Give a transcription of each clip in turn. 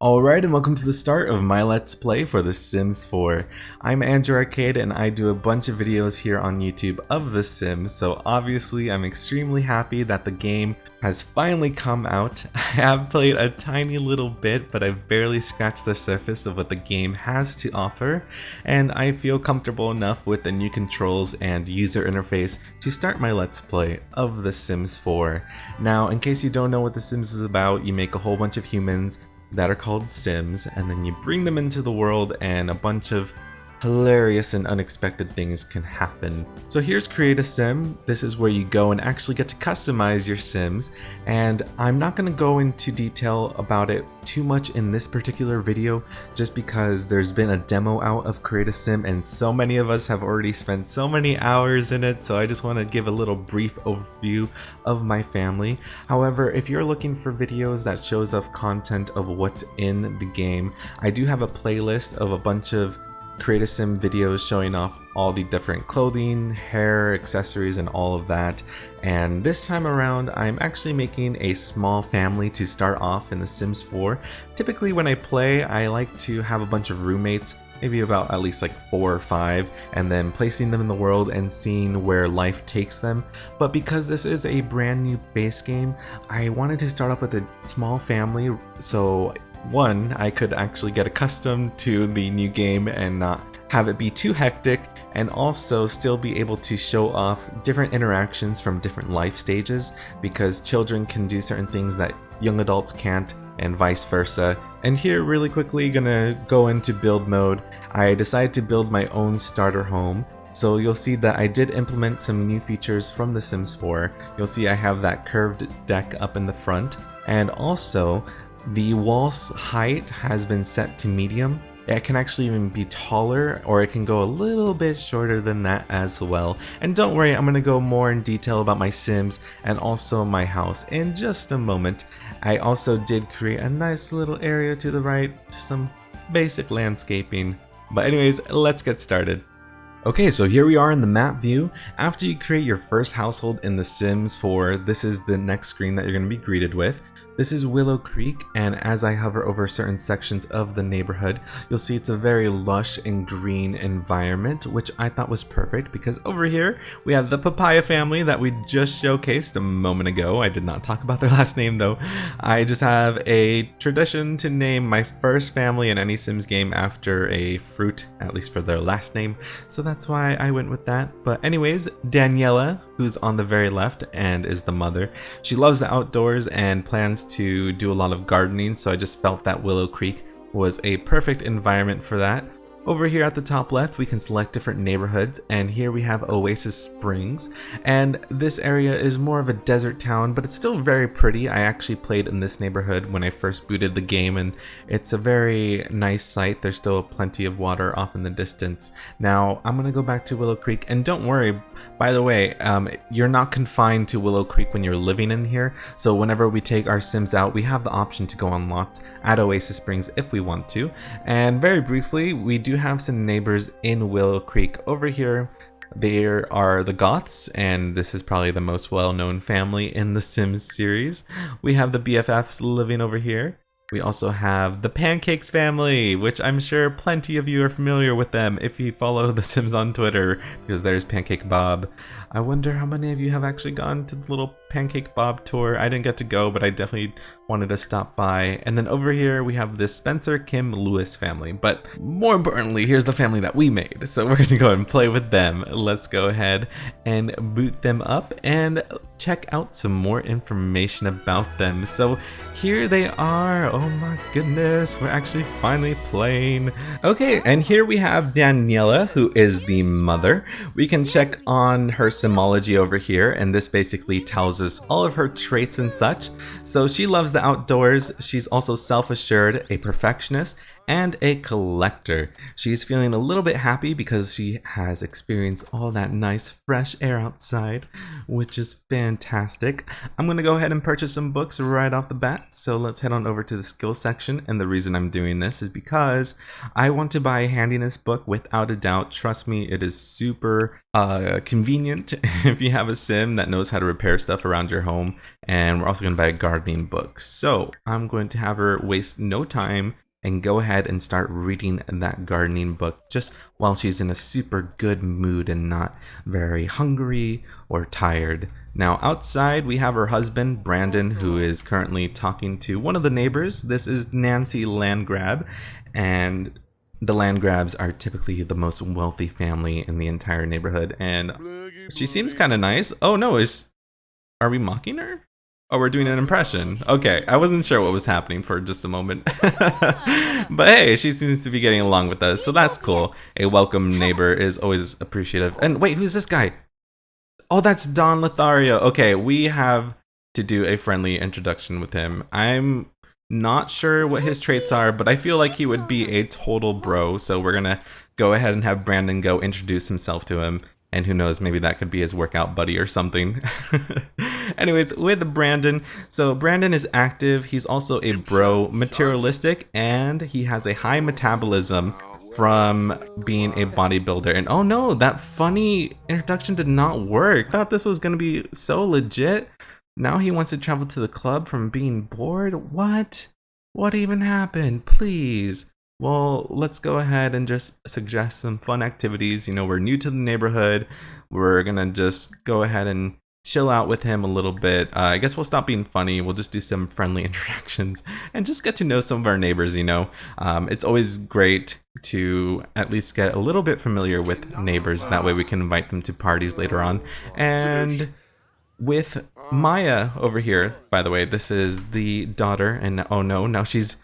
Alright, and welcome to the start of my Let's Play for The Sims 4. I'm AndrewsArcade and I do a bunch of videos here on YouTube of The Sims, so obviously I'm extremely happy that the game has finally come out. I have played a tiny little bit, but I've barely scratched the surface of what the game has to offer, and I feel comfortable enough with the new controls and user interface to start my Let's Play of The Sims 4. Now, in case you don't know what The Sims is about, you make a whole bunch of humans that are called Sims, and then you bring them into the world and a bunch of hilarious and unexpected things can happen. So here's Create a Sim. This is where you go and actually get to customize your Sims, and I'm not going to go into detail about it too much in this particular video just because there's been a demo out of Create a Sim and so many of us have already spent so many hours in it, so I just want to give a little brief overview of my family. However, if you're looking for videos that shows off content of what's in the game, I do have a playlist of a bunch of Create a Sim videos showing off all the different clothing, hair, accessories, and all of that. And this time around, I'm actually making a small family to start off in The Sims 4. Typically when I play, I like to have a bunch of roommates, maybe about at least like 4 or 5, and then placing them in the world and seeing where life takes them. But because this is a brand new base game, I wanted to start off with a small family, so one, I could actually get accustomed to the new game and not have it be too hectic, and also still be able to show off different interactions from different life stages, because children can do certain things that young adults can't, and vice versa. And here, really quickly, gonna go into build mode. I decided to build my own starter home. So you'll see that I did implement some new features from The Sims 4. You'll see I have that curved deck up in the front, and also the wall's height has been set to medium. It can actually even be taller, or it can go a little bit shorter than that as well. And don't worry, I'm going to go more in detail about my Sims and also my house in just a moment. I also did create a nice little area to the right, some basic landscaping. But anyways, let's get started. Okay, so here we are in the map view. After you create your first household in The Sims 4, this is the next screen that you're going to be greeted with. This is Willow Creek, and as I hover over certain sections of the neighborhood, you'll see it's a very lush and green environment, which I thought was perfect because over here we have the Papaya family that we just showcased a moment ago. I did not talk about their last name though. I just have a tradition to name my first family in any Sims game after a fruit, at least for their last name, so that's why I went with that. But anyways, Daniela, who's on the very left and is the mother, she loves the outdoors and plans to do a lot of gardening, so I just felt that Willow Creek was a perfect environment for that. Over here at the top left, we can select different neighborhoods, and here we have Oasis Springs, and this area is more of a desert town, but it's still very pretty. I actually played in this neighborhood when I first booted the game, and it's a very nice site. There's still plenty of water off in the distance. Now, I'm gonna go back to Willow Creek, and don't worry, by the way, you're not confined to Willow Creek when you're living in here, so whenever we take our Sims out, we have the option to go on lots at Oasis Springs if we want to. And very briefly, we do have some neighbors in Willow Creek. Over here there are the Goths, and this is probably the most well-known family in the Sims series. We have the BFFs living over here. We also have the Pancakes family, which I'm sure plenty of you are familiar with them if you follow The Sims on Twitter, because there's Pancake Bob. I wonder how many of you have actually gone to the little Pancake Bob tour. I didn't get to go, but I definitely wanted to stop by. And then over here we have the Spencer, Kim, Lewis family. But more importantly, here's the family that we made. So we're going to go ahead and play with them. Let's go ahead and boot them up and check out some more information about them. So here they are. Oh my goodness, we're actually finally playing. Okay, and here we have Daniela, who is the mother. We can check on her Simology over here, and this basically tells us all of her traits and such. So she loves the outdoors. She's also self-assured, a perfectionist, and a collector. She's feeling a little bit happy because she has experienced all that nice fresh air outside, which is fantastic. I'm going to go ahead and purchase some books right off the bat, so let's head on over to the skill section. And the reason I'm doing this is because I want to buy a handiness book without a doubt. Trust me, it is super convenient if you have a sim that knows how to repair stuff around your home. And we're also going to buy a gardening book. So I'm going to have her waste no time and go ahead and start reading that gardening book just while she's in a super good mood and not very hungry or tired. Now outside we have her husband Brandon, who is currently talking to one of the neighbors. This is Nancy Landgrab, and the Landgrabs are typically the most wealthy family in the entire neighborhood, and she seems kind of nice. Oh no, are we mocking her? Oh, we're doing an impression. Okay, I wasn't sure what was happening for just a moment. But hey, she seems to be getting along with us, so that's cool. A welcome neighbor is always appreciative. And wait, who's this guy? Oh, that's Don Lothario. Okay, we have to do a friendly introduction with him. I'm not sure what his traits are, but I feel like he would be a total bro, so we're gonna go ahead and have Brandon go introduce himself to him. And who knows, maybe that could be his workout buddy or something. Anyways, with Brandon, so Brandon is active. He's also a bro, materialistic, and he has a high metabolism from being a bodybuilder. And oh no, that funny introduction did not work. I thought this was gonna be so legit. Now he wants to travel to the club from being bored? What? What even happened? Please. Well, let's go ahead and just suggest some fun activities. You know, we're new to the neighborhood. We're gonna just go ahead and chill out with him a little bit. I guess we'll stop being funny. We'll just do some friendly interactions and just get to know some of our neighbors, you know. It's always great to at least get a little bit familiar with neighbors. That way we can invite them to parties later on. And with Maya over here, by the way, this is the daughter, and oh no, now she's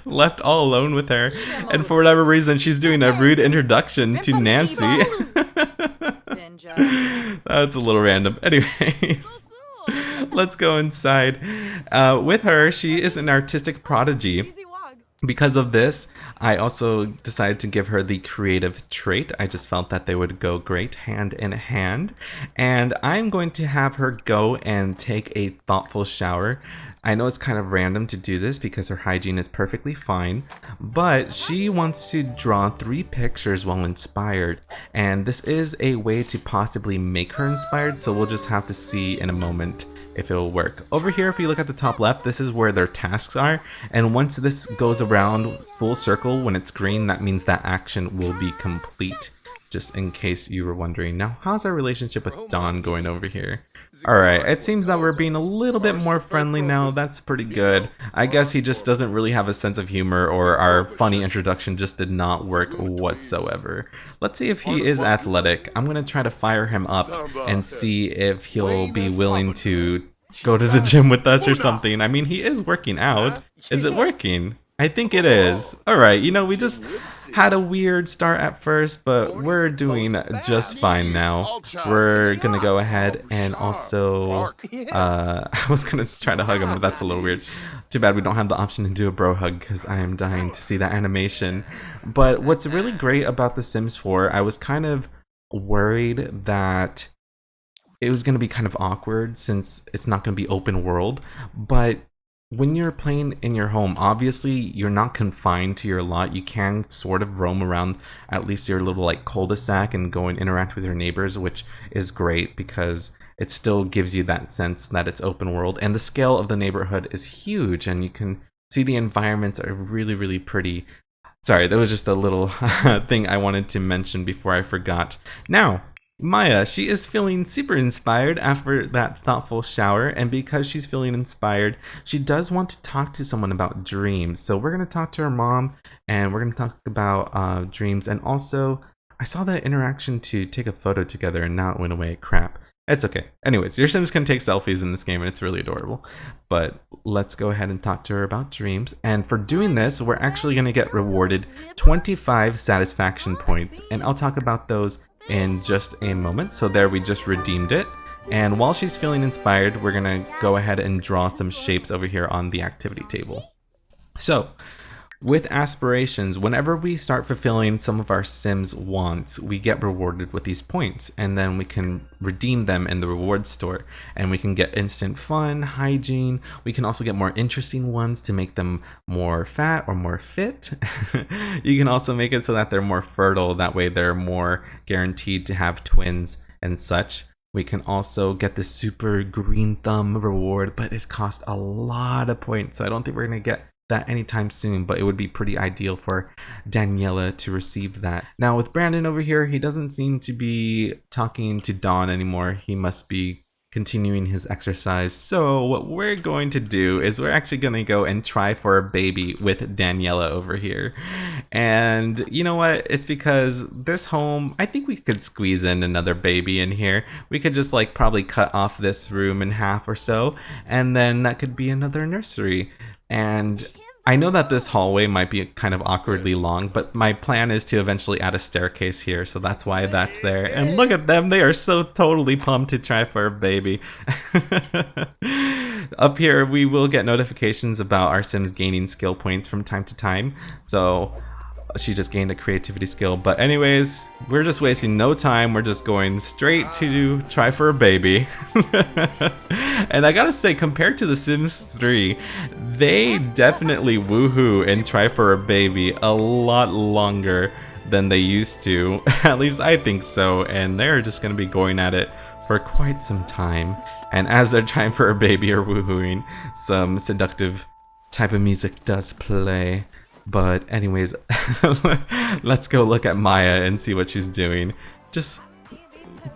left all alone with her, and for whatever reason she's doing a rude introduction to Nancy. That's a little random. Anyways, let's go inside. With her, she is an artistic prodigy. Because of this, I also decided to give her the creative trait. I just felt that they would go great hand in hand. And I'm going to have her go and take a thoughtful shower. I know it's kind of random to do this because her hygiene is perfectly fine, but she wants to draw 3 pictures while inspired, and this is a way to possibly make her inspired, so we'll just have to see in a moment if it'll work. Over here, if you look at the top left, this is where their tasks are, and once this goes around full circle, when it's green, that means that action will be complete, just in case you were wondering. Now, how's our relationship with Dawn going over here? Alright, it seems that we're being a little bit more friendly now. That's pretty good. I guess he just doesn't really have a sense of humor, or our funny introduction just did not work whatsoever. Let's see if he is athletic. I'm going to try to fire him up and see if he'll be willing to go to the gym with us or something. I mean, he is working out. Is it working? I think it is. Alright, you know, we just had a weird start at first, but we're doing just fine now. We're gonna go ahead and also, I was gonna try to hug him, but that's a little weird. Too bad we don't have the option to do a bro hug, because I am dying to see that animation. But what's really great about The Sims 4, I was kind of worried that it was gonna be kind of awkward since it's not gonna be open world, but when you're playing in your home, obviously you're not confined to your lot. You can sort of roam around at least your little like cul-de-sac and go and interact with your neighbors, which is great because it still gives you that sense that it's open world. And the scale of the neighborhood is huge, and you can see the environments are really, really pretty. Sorry, that was just a little thing I wanted to mention before I forgot. Now, Maya, she is feeling super inspired after that thoughtful shower, and because she's feeling inspired, she does want to talk to someone about dreams. So we're going to talk to her mom, and we're going to talk about dreams, and also, I saw that interaction to take a photo together, and now it went away. Crap. It's okay. Anyways, your Sims can take selfies in this game, and it's really adorable. But let's go ahead and talk to her about dreams. And for doing this, we're actually going to get rewarded 25 satisfaction points, and I'll talk about those in just a moment. So there, we just redeemed it. And while she's feeling inspired, we're gonna go ahead and draw some shapes over here on the activity table. So With aspirations, whenever we start fulfilling some of our Sims wants, we get rewarded with these points, and then we can redeem them in the reward store, and we can get instant fun, hygiene. We can also get more interesting ones to make them more fat or more fit. You can also make it so that they're more fertile, that way they're more guaranteed to have twins and such. We can also get the super green thumb reward, but it costs a lot of points, so I don't think we're gonna get that anytime soon, but it would be pretty ideal for Daniela to receive that. Now with Brandon over here, he doesn't seem to be talking to Dawn anymore. He must be continuing his exercise. So what we're going to do is we're actually going to go and try for a baby with Daniela over here. And you know what? It's because this home, I think we could squeeze in another baby in here. We could just like probably cut off this room in half or so, and then that could be another nursery. And I know that this hallway might be kind of awkwardly long, but my plan is to eventually add a staircase here, so that's why that's there. And look at them, they are so totally pumped to try for a baby. Up here, we will get notifications about our Sims gaining skill points from time to time, so she just gained a creativity skill. But anyways, we're just wasting no time. We're just going straight to try for a baby. And I gotta say, compared to The Sims 3, they definitely woohoo and try for a baby a lot longer than they used to. At least I think so. And they're just gonna be going at it for quite some time. And as they're trying for a baby or woohooing, some seductive type of music does play. But anyways, let's go look at Maya and see what she's doing. Just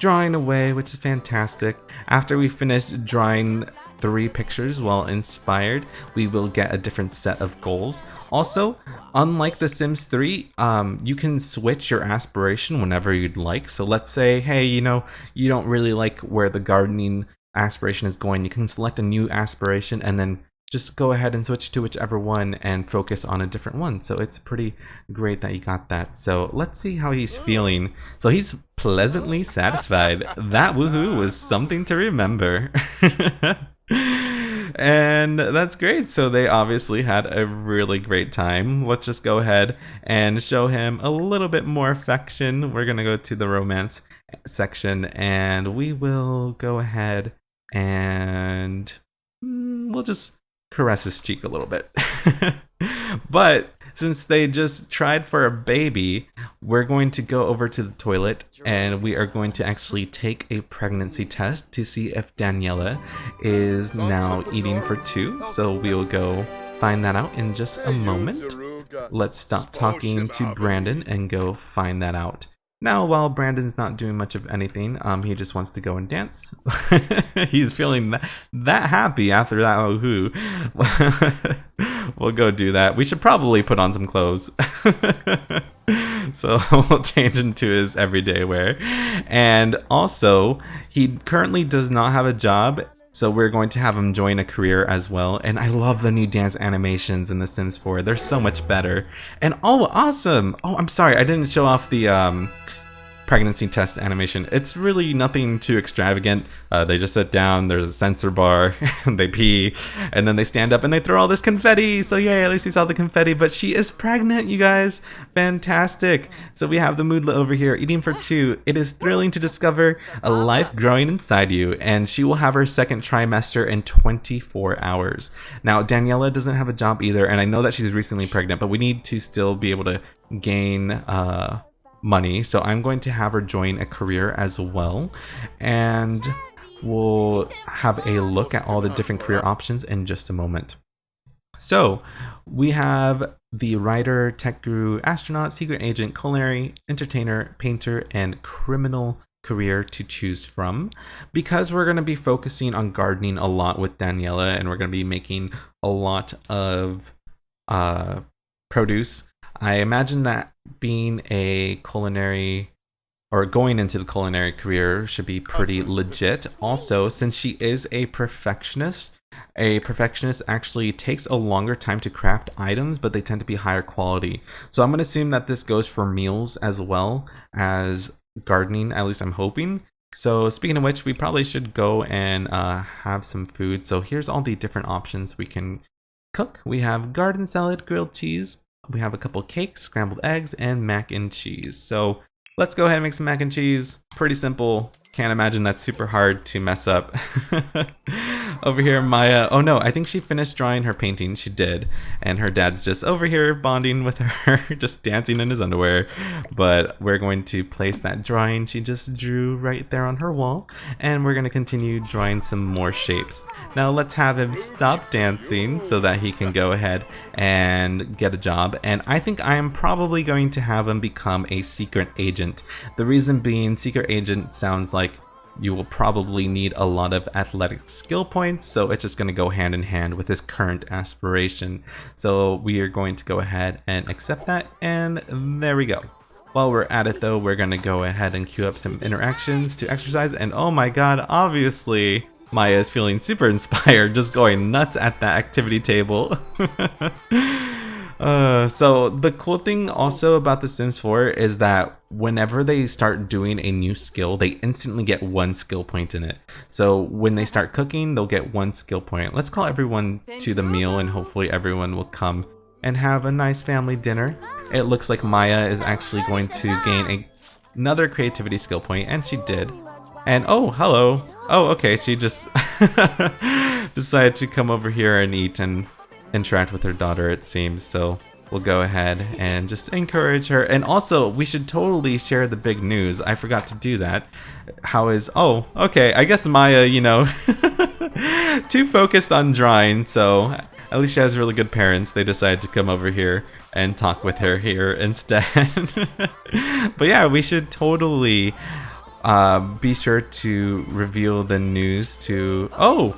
drawing away, which is fantastic. After we finish drawing 3 pictures while inspired, we will get a different set of goals. Also, unlike The Sims 3, you can switch your aspiration whenever you'd like. So let's say, hey, you know, you don't really like where the gardening aspiration is going. You can select a new aspiration and then just go ahead and switch to whichever one and focus on a different one. So it's pretty great that you got that. So let's see how he's feeling. So he's pleasantly satisfied. That woohoo was something to remember. And that's great. So they obviously had a really great time. Let's just go ahead and show him a little bit more affection. We're gonna go to the romance section and we will go ahead and we'll just caress his cheek a little bit. But since they just tried for a baby, we're going to go over to the toilet and we are going to actually take a pregnancy test to see if Daniela is now eating for 2. So we will go find that out in just a moment. Let's stop talking to Brandon and go find that out. Now, while Brandon's not doing much of anything, he just wants to go and dance. He's feeling that happy after that woohoo. We'll go do that. We should probably put on some clothes. So we'll change into his everyday wear. And also, he currently does not have a job, so we're going to have him join a career as well. And I love the new dance animations in The Sims 4. They're so much better. And oh, awesome! Oh, I'm sorry, I didn't show off the pregnancy test animation. It's really nothing too extravagant. They just sit down, there's a sensor bar, they pee, and then they stand up and they throw all this confetti. So yay, at least we saw the confetti. But she is pregnant, you guys. Fantastic. So we have the moodlet over here, eating for 2. It is thrilling to discover a life growing inside you, and she will have her second trimester in 24 hours. Now, Daniela doesn't have a job either, and I know that she's recently pregnant, but we need to still be able to gain money, so I'm going to have her join a career as well, and we'll have a look at all the different career options in just a moment. So we have the writer, tech guru, astronaut, secret agent, culinary, entertainer, painter, and criminal career to choose from. Because we're going to be focusing on gardening a lot with Daniela, and we're going to be making a lot of produce, I imagine that being a culinary or going into the culinary career should be pretty legit. Also, since she is a perfectionist actually takes a longer time to craft items, but they tend to be higher quality. So I'm going to assume that this goes for meals as well as gardening, at least I'm hoping. So speaking of which, we probably should go and have some food. So here's all the different options we can cook. We have garden salad, grilled cheese, we have a couple cakes, scrambled eggs, and mac and cheese. So let's go ahead and make some mac and cheese. Pretty simple. Can't imagine that's super hard to mess up. Over here, Maya, oh no, I think she finished drawing her painting. She did. And her dad's just over here bonding with her, just dancing in his underwear. But we're going to place that drawing she just drew right there on her wall. And we're going to continue drawing some more shapes. Now let's have him stop dancing so that he can go ahead and get a job. And I think I am probably going to have him become a secret agent. The reason being, secret agent sounds like you will probably need a lot of athletic skill points, so it's just going to go hand in hand with his current aspiration. So we are going to go ahead and accept that, and there we go. While we're at it though, we're going to go ahead and queue up some interactions to exercise, and oh my god, obviously Maya is feeling super inspired, just going nuts at that activity table. So the cool thing also about The Sims 4 is that whenever they start doing a new skill, they instantly get 1 skill point in it. So when they start cooking, they'll get 1 skill point. Let's call everyone to the meal and hopefully everyone will come and have a nice family dinner. It looks like Maya is actually going to gain another creativity skill point, and she did. And oh, hello. Oh, okay, she just decided to come over here and eat and interact with her daughter, it seems. So we'll go ahead and just encourage her. And also, we should totally share the big news. I forgot to do that. How is... Oh, okay. I guess Maya, you know, too focused on drawing. So at least she has really good parents. They decided to come over here and talk with her here instead. But yeah, we should totally be sure to reveal the news to... Oh!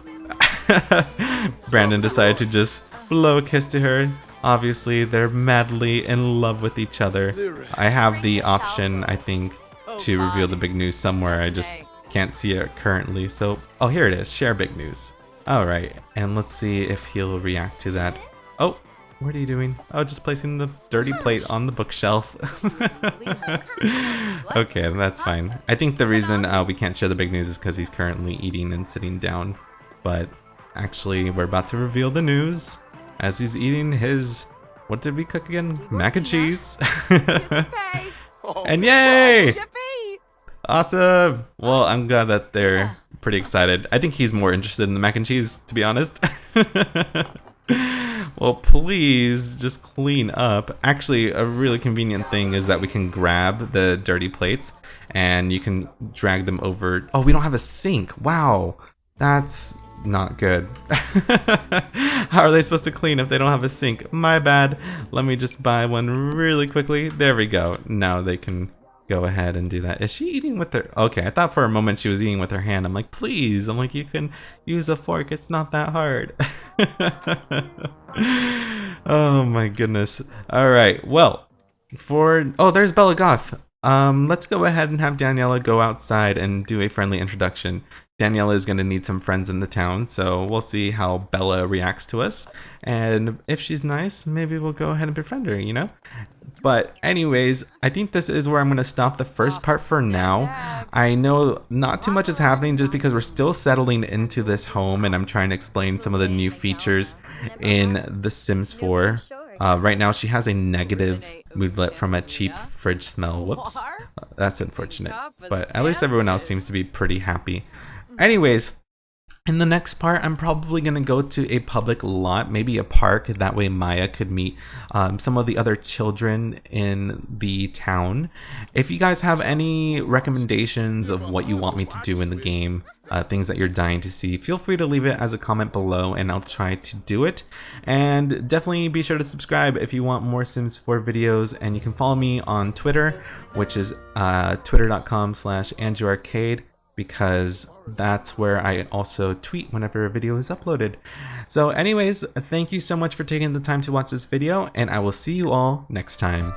Brandon decided to just blow a kiss to her. Obviously, they're madly in love with each other. I have the option, I think, to reveal the big news somewhere. I just can't see it currently. So, oh, here it is. Share big news. Alright, and let's see if he'll react to that. Oh, what are you doing? Oh, just placing the dirty plate on the bookshelf. Okay, that's fine. I think the reason we can't share the big news is because he's currently eating and sitting down. But actually, we're about to reveal the news as he's eating his... What did we cook again? Mac and cheese. And yay! Awesome! Well, I'm glad that they're pretty excited. I think he's more interested in the mac and cheese, to be honest. Well, please just clean up. Actually, a really convenient thing is that we can grab the dirty plates and you can drag them over. Oh, we don't have a sink. Wow. That's not good. How are they supposed to clean if they don't have a sink? My bad. Let me just buy one really quickly. There we go. Now they can go ahead and do that. Is she eating with her... Okay, I thought for a moment she was eating with her hand. I'm like, please. I'm like, you can use a fork. It's not that hard. Oh my goodness. All right. Well, oh, there's Bella Goth. Let's go ahead and have Daniela go outside and do a friendly introduction. Daniela is going to need some friends in the town, so we'll see how Bella reacts to us. And if she's nice, maybe we'll go ahead and befriend her, you know? But anyways, I think this is where I'm going to stop the first part for now. I know not too much is happening just because we're still settling into this home and I'm trying to explain some of the new features in The Sims 4. Right now she has a negative moodlet from a cheap fridge smell. Whoops. That's unfortunate. But at least everyone else seems to be pretty happy. Anyways, in the next part, I'm probably going to go to a public lot, maybe a park. That way Maya could meet some of the other children in the town. If you guys have any recommendations of what you want me to do in the game, things that you're dying to see, feel free to leave it as a comment below and I'll try to do it. And definitely be sure to subscribe if you want more Sims 4 videos, and you can follow me on Twitter, which is twitter.com/AndrewsArcade, because that's where I also tweet whenever a video is uploaded. So anyways, thank you so much for taking the time to watch this video, and I will see you all next time.